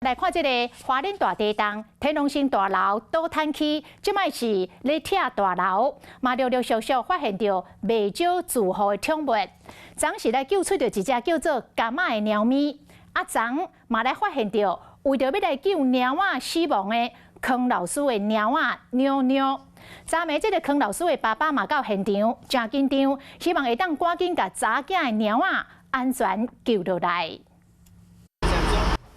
来看这个花莲大地震，天龙城大楼倒坍去，即摆是咧拆大楼，嘛陆陆续续发现到未少住户的宠物。昨是来救出着一只叫做伽马的猫咪，昨嘛来发现到为着要来救猫仔死亡的康老师的猫仔妞妞。昨暝这个康老师的爸爸嘛到现场，真紧张，希望会当赶紧甲查囝的猫仔安全救落来。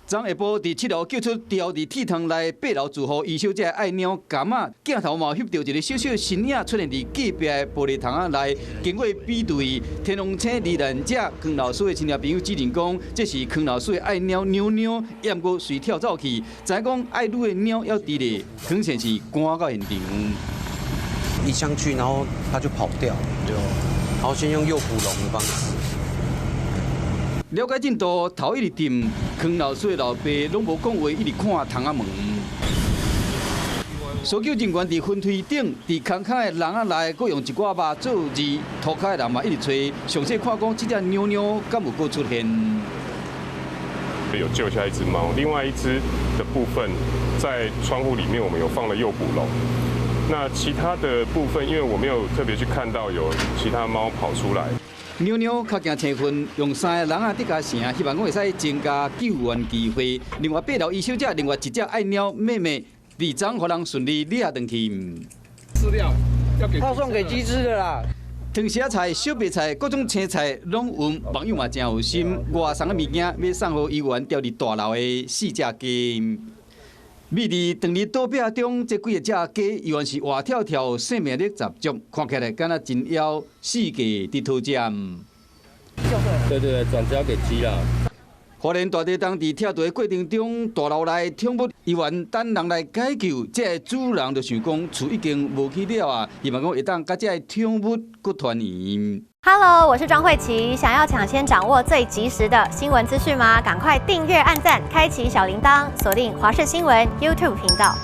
昨下晡，伫7楼救出掉伫铁窗内8楼住户余小姐爱猫伽马，镜头嘛翕到一个小小身影出现伫隔壁的玻璃窗内。经过比对，天龙车罹难者康老师的亲戚朋友指认讲，这是康老师的爱猫妞妞，也毋过随跳走去。知影讲爱女的猫要伫咧，很显是赶到现场。一上去，然后它就跑掉，然后先用诱捕笼的方式。 了解进度，头一直tìm，康老师的老爸拢无讲话，一直看窗仔门。搜救人员伫分梯顶，伫空空的笼仔内，搁用一挂肉做字，涂骹的人嘛一直找，详细看讲这只妞妞敢有搁出现。有救下一只猫，另外一只的部分在窗户里面，我们有放了诱捕笼。那其他的部分，因为我没有特别去看到有其他猫跑出来。 妞妞较惊青训，用3个人啊，得加成，希望讲会使增加救援机会。另外8楼余小姐，另外一只爱猫妹妹，伫昨互人顺利掠回去。饲料要给套送给鸡只的啦。藤芽菜、小白菜、各种青菜拢有，网友嘛真有心，外送的物件要送互医院调入大楼的4只鸡。 密伫长日倒壁中，这几个只鸡原是活跳跳生命力十足，看起来敢若真要死鸡伫讨占。对，转交给鸡了。花莲大地震伫拆除的过程中，大楼内宠物医院等人来解救，这主人就想讲厝已经无去了啊，希望讲会当甲这宠物搁团圆。 Hello， 我是庄慧琪。想要抢先掌握最及时的新闻资讯吗？赶快订阅、按赞、开启小铃铛，锁定华视新闻 YouTube 频道。